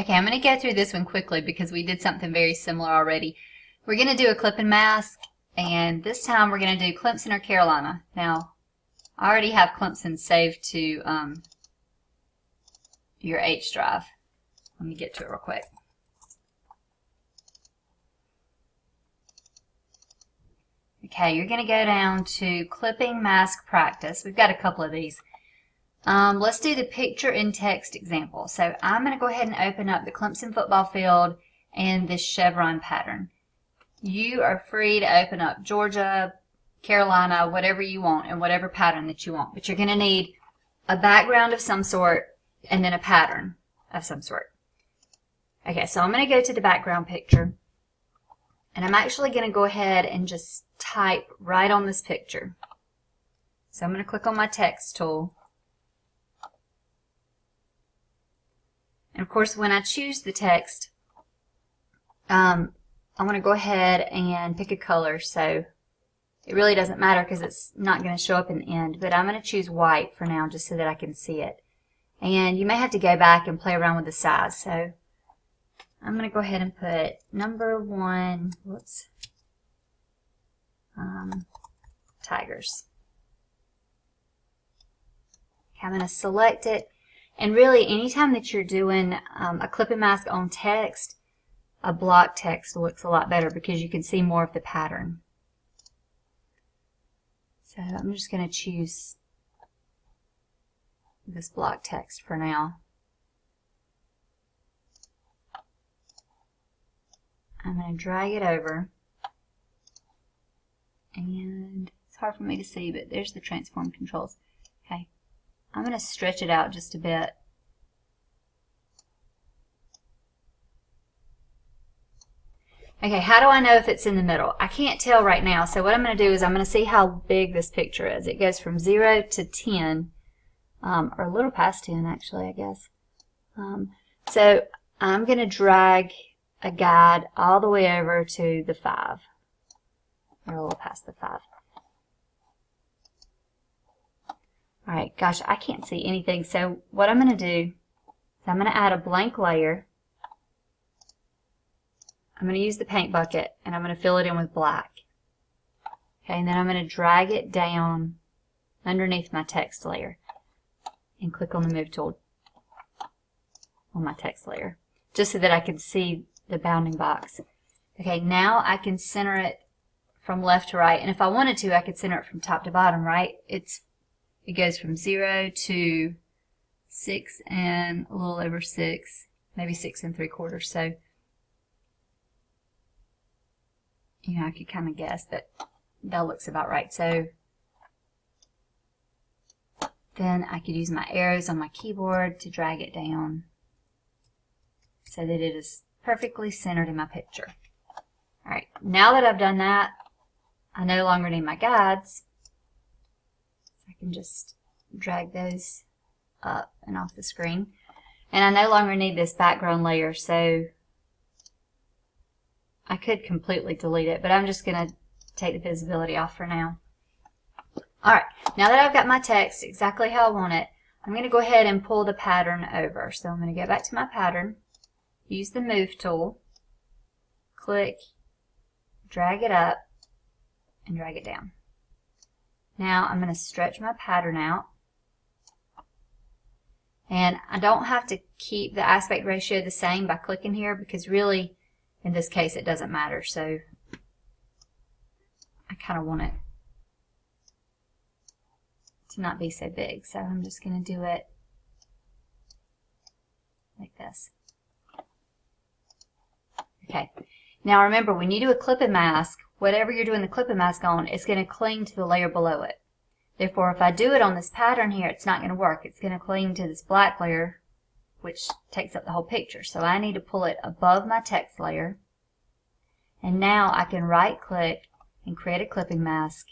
Okay, I'm going to go through this one quickly because we did something very similar already. We're going to do a clip and mask, and this time we're going to do Clemson or Carolina. Now, I already have Clemson saved to your H drive. Let me get to it real quick. Okay, you're going to go down to Clipping Mask Practice. We've got a couple of these. Let's do the picture in text example. So I'm going to go ahead and open up the Clemson football field and this chevron pattern. You are free to open up Georgia, Carolina, whatever you want and whatever pattern that you want. But you're going to need a background of some sort and then a pattern of some sort. Okay, so I'm going to go to the background picture. And I'm actually going to go ahead and just type right on this picture. So I'm going to click on my text tool. And of course, when I choose the text, I want to go ahead and pick a color. So it really doesn't matter because it's not going to show up in the end. But I'm going to choose white for now just so that I can see it. And you may have to go back and play around with the size. So I'm going to go ahead and put number 1, Tigers. Okay, I'm going to select it. And really, anytime that you're doing a clip and mask on text, a block text looks a lot better because you can see more of the pattern. So I'm just going to choose this block text for now. I'm going to drag it over, and it's hard for me to see, but there's the transform controls. Okay, I'm going to stretch it out just a bit. Okay, how do I know if it's in the middle? I can't tell right now, so what I'm going to do is I'm going to see how big this picture is. It goes from 0 to 10, or a little past 10 actually, I guess. So I'm going to drag a guide all the way over to the 5, or a little past the 5. Alright, gosh, I can't see anything, so what I'm going to do is I'm going to add a blank layer. I'm going to use the paint bucket, and I'm going to fill it in with black. Okay, and then I'm going to drag it down underneath my text layer, and click on the Move tool on my text layer, just so that I can see the bounding box. Okay, now I can center it from left to right, and if I wanted to, I could center it from top to bottom, right? It goes from 0 to 6 and a little over 6, maybe 6 3/4. So, you know, I could kind of guess that that looks about right. So then I could use my arrows on my keyboard to drag it down so that it is perfectly centered in my picture. Alright, now that I've done that, I no longer need my guides. So I can just drag those up and off the screen. And I no longer need this background layer, so I could completely delete it, but I'm just going to take the visibility off for now. Alright, now that I've got my text exactly how I want it, I'm going to go ahead and pull the pattern over. So I'm going to go back to my pattern, use the Move tool, click, drag it up, and drag it down. Now I'm going to stretch my pattern out. And I don't have to keep the aspect ratio the same by clicking here because really, in this case, it doesn't matter. So I kind of want it to not be so big. So I'm just going to do it like this. Okay. Now remember, when you do a clip and mask, whatever you're doing the clip and mask on, it's going to cling to the layer below it. Therefore, if I do it on this pattern here, it's not going to work. It's going to cling to this black layer, which takes up the whole picture. So I need to pull it above my text layer. And now I can right-click and create a clipping mask,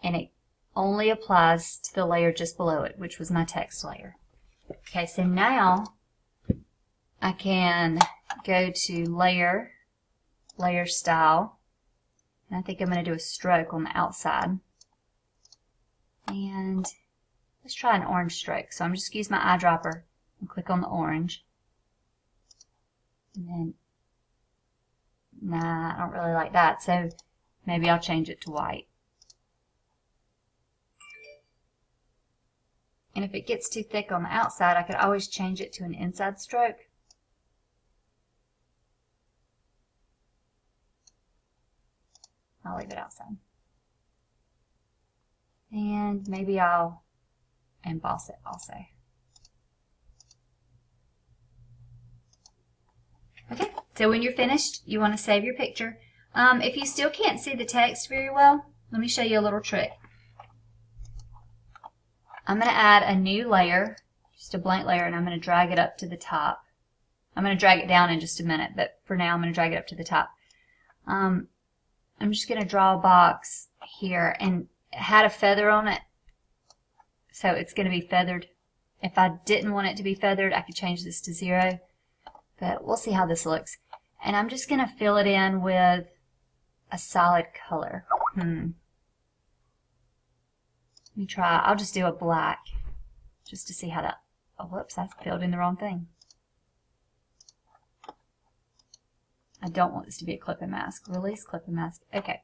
and it only applies to the layer just below it, which was my text layer. Okay, so now I can go to Layer, Layer Style, and I think I'm going to do a stroke on the outside. And let's try an orange stroke. So I'm just going to use my eyedropper and click on the orange. And then, nah, I don't really like that, so maybe I'll change it to white. And if it gets too thick on the outside, I could always change it to an inside stroke. I'll leave it outside. And maybe I'll emboss it also. Okay, so when you're finished, you want to save your picture. If you still can't see the text very well, let me show you a little trick. I'm going to add a new layer, just a blank layer, and I'm going to drag it up to the top. I'm going to drag it down in just a minute, but for now I'm going to drag it up to the top. I'm just going to draw a box here, and it had a feather on it, so it's going to be feathered. If I didn't want it to be feathered, I could change this to 0, but we'll see how this looks. And I'm just going to fill it in with a solid color. Let me try. I'll just do a black just to see how that. Oh, whoops, I filled in the wrong thing. I don't want this to be a clip and mask. Release clip and mask. Okay.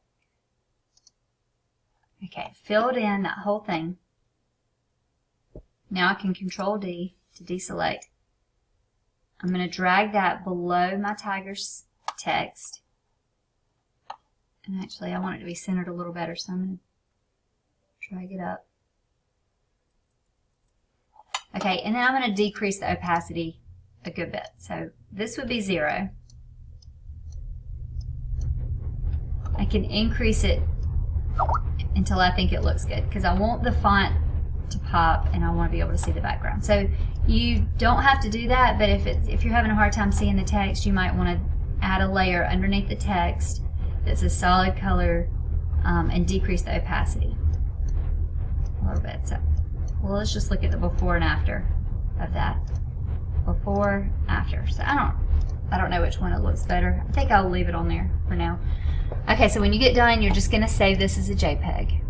Okay, filled in that whole thing. Now I can Control D to deselect. I'm going to drag that below my tiger's text. And actually, I want it to be centered a little better, so I'm going to drag it up. Okay, and then I'm going to decrease the opacity a good bit. So this would be 0. I can increase it until I think it looks good, because I want the font to pop and I want to be able to see the background. So you don't have to do that, but if you're having a hard time seeing the text, you might want to add a layer underneath the text that's a solid color and decrease the opacity a little bit. So, well, let's just look at the before and after of that. Before, after. So I don't know which one it looks better. I think I'll leave it on there for now. Okay, so when you get done, you're just going to save this as a JPEG.